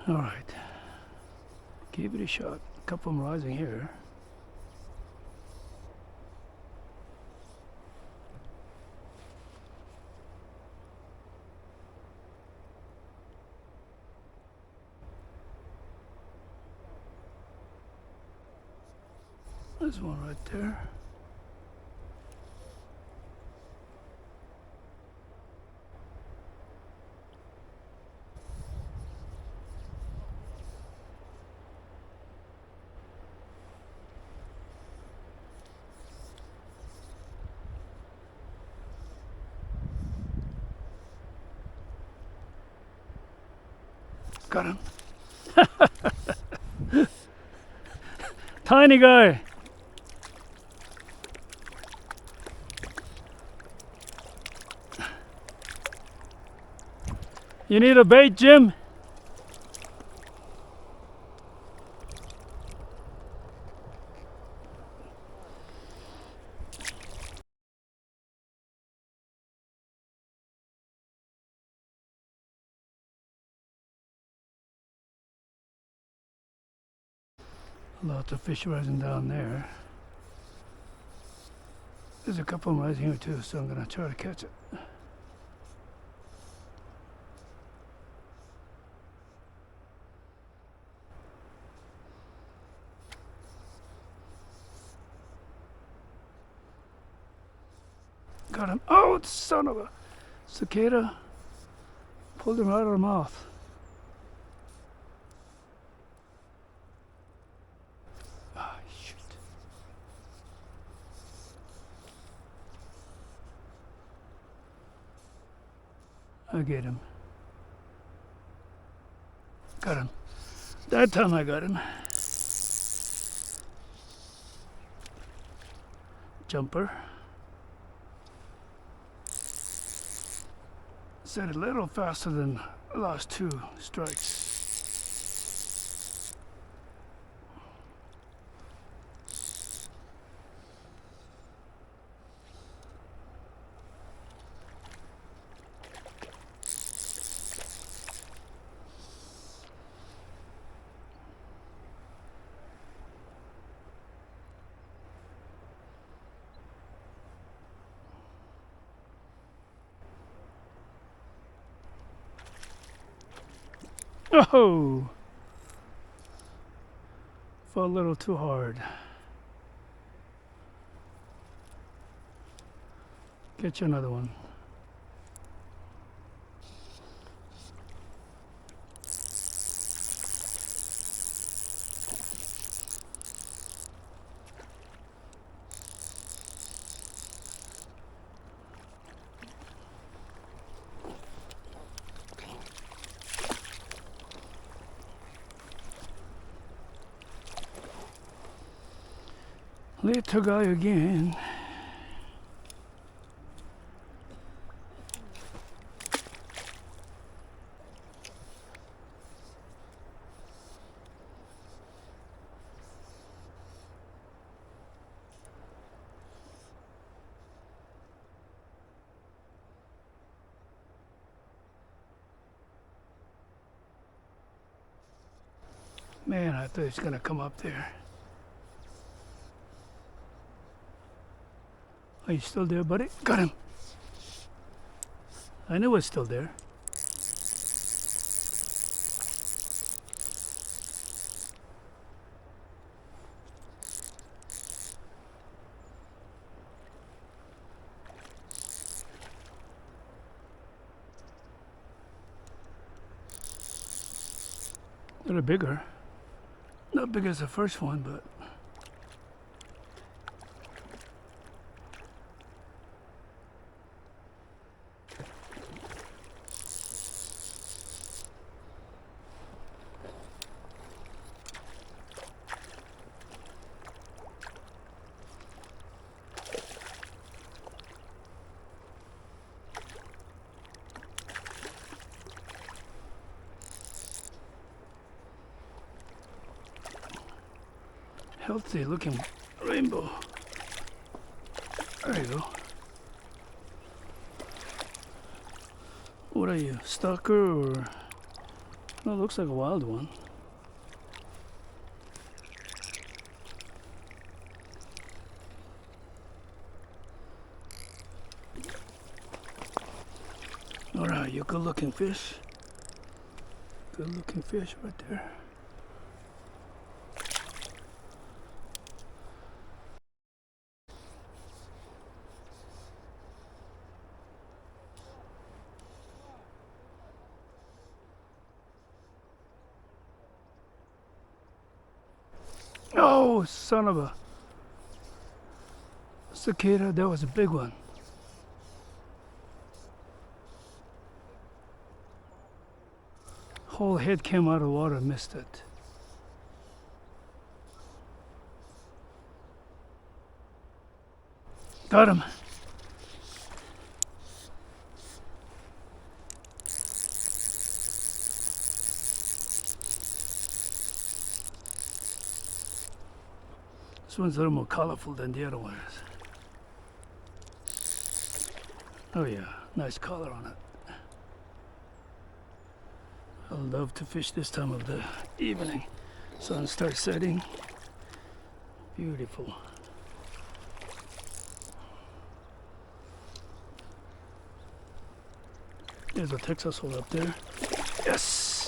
All right, give it a shot. A couple of them rising here. There's one right there. Got him. Tiny guy. You need a bait, Jim? Lots of fish rising down there. There's a couple of them rising here too, so I'm gonna try to catch it. Got him. Oh, son of a cicada. Pulled him right out of the mouth. Ah, shoot. I get him. Got him. That time I got him. Jumper. Set a little faster than the last two strikes. Oh! Fell a little too hard. Get you another one. Little guy again. Man, I thought he was gonna come up there. Are you still there, buddy? Got him. I knew it was still there. A little bigger. Not big as the first one, but healthy looking rainbow. There you go. What are you, stalker or Oh, looks like a wild one. Alright, you good looking fish. Good looking fish right there. Oh, son of a cicada, that was a big one. Whole head came out of the water, missed it. Got him. This one's a little more colorful than the other ones. Oh yeah, nice color on it. I love to fish this time of the evening. Sun starts setting. Beautiful. There's a Texas hole up there. Yes!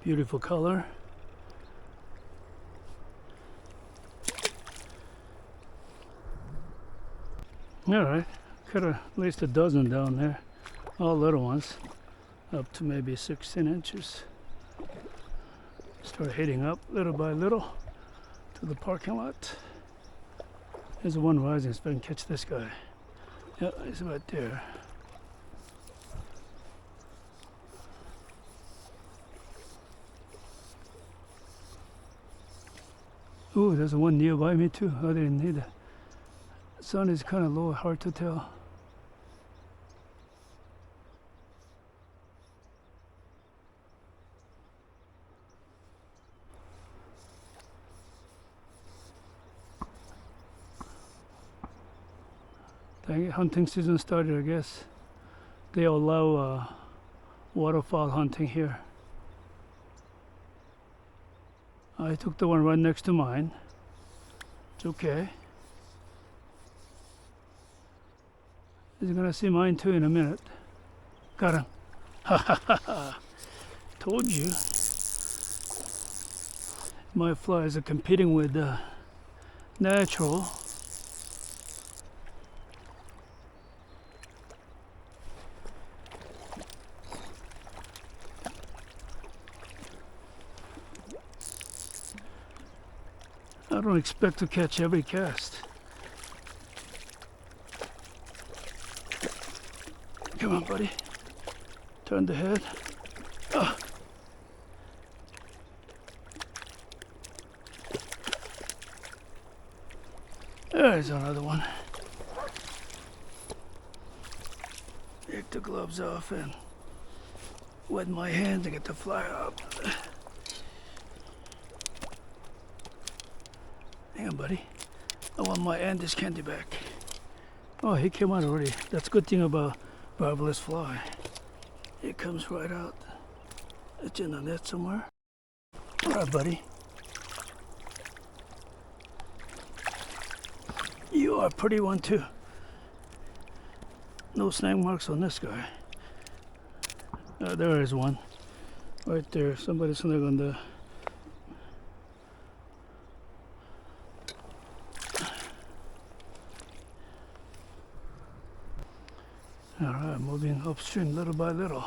Beautiful color. Alright, got at least a dozen down there. All little ones, up to maybe 16 inches. Start heading up little by little to the parking lot. There's one rising, so I can catch this guy. Yeah, he's right there. Ooh, there's one nearby me too. I didn't need that. Sun is kind of low, hard to tell. Hunting season started, I guess. They allow waterfowl hunting here. I took the one right next to mine. It's okay. He's gonna see mine too in a minute. Got him. Ha ha ha ha. Told you. My flies are competing with natural. I don't expect to catch every cast. Come on, buddy. Turn the head. Oh. There's another one. Take the gloves off and wet my hand to get the fly up. Hang on, buddy. I want my Andes candy back. Oh, he came out already. That's a good thing about barbless fly. It comes right out. It's in the net somewhere. All right, buddy. You are a pretty one too. No snag marks on this guy. There is one. Right there. Somebody snag on the... Alright, moving upstream little by little.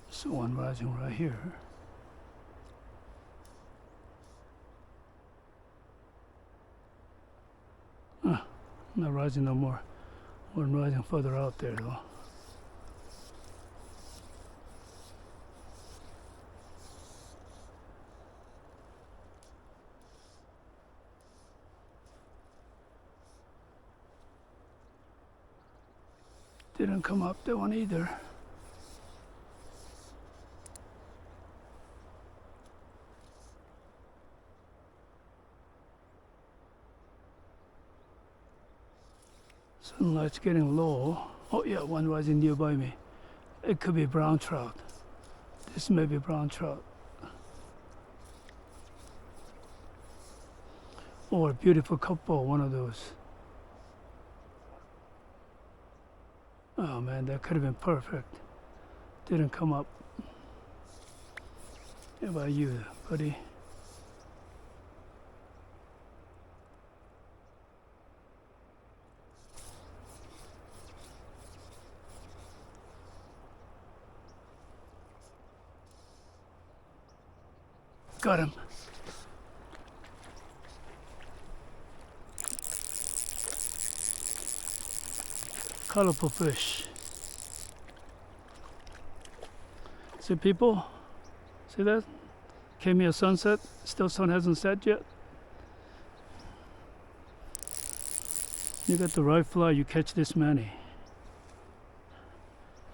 So one rising right here. Not rising no more. One rising further out there though. Didn't come up that one either. Sunlight's getting low. Oh yeah, one rising nearby me. It could be brown trout. This may be brown trout. Or a beautiful couple, one of those. Oh man, that could have been perfect. Didn't come up. How about you, buddy? Got him. Colorful fish. See people? See that? Came here sunset. Still sun hasn't set yet. You got the right fly, you catch this many.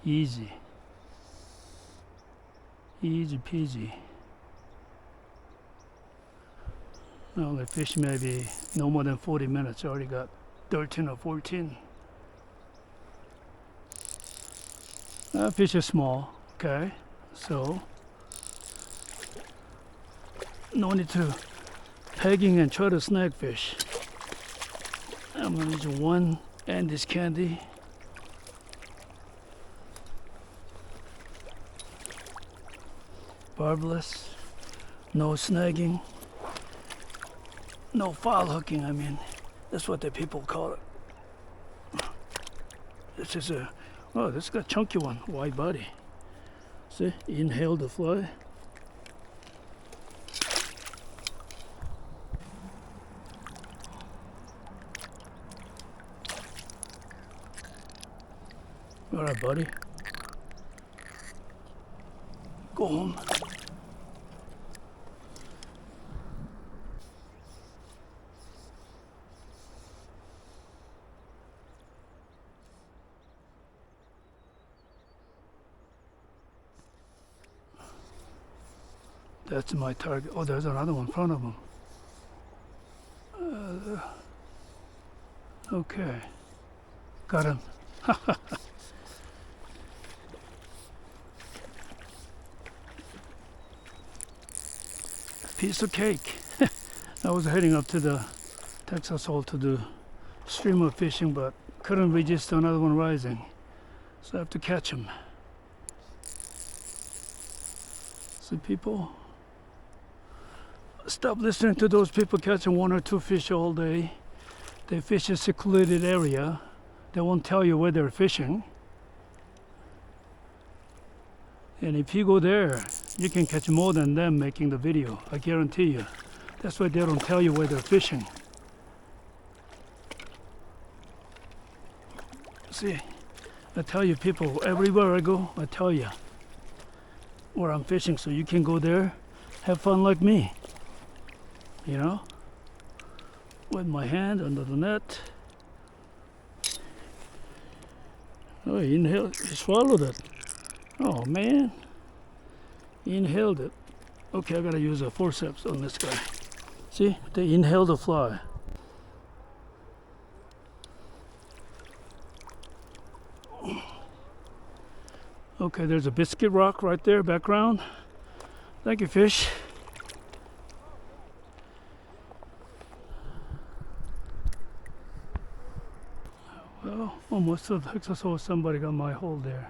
Easy. Easy peasy. I only fished maybe no more than 40 minutes. I already got 13 or 14. Fish are small, okay? So, no need to pegging and try to snag fish. I'm gonna use one and this candy. Barbless, no snagging, no foul hooking, I mean. That's what the people call it. This is a, oh, this got a chunky one, wide body. See, inhale the fly. All right, buddy. Go home. That's my target. Oh, there's another one in front of him. Okay. Got him. Piece of cake. I was heading up to the Texas hole to do streamer fishing, but couldn't resist another one rising. So I have to catch him. See people? Stop listening to those people catching one or two fish all day. They fish a secluded area. They won't tell you where they're fishing. And if you go there, you can catch more than them making the video. I guarantee you. That's why they don't tell you where they're fishing. See, I tell you people, everywhere I go, I tell you where I'm fishing, so you can go there, have fun like me. You know? With my hand under the net. Oh, he inhaled, he swallowed it. Oh man, he inhaled it. Okay, I gotta use a forceps on this guy. See, they inhaled the fly. Okay, there's a biscuit rock right there, background. Thank you, fish. Well, almost to the Texas hole, somebody got my hole there.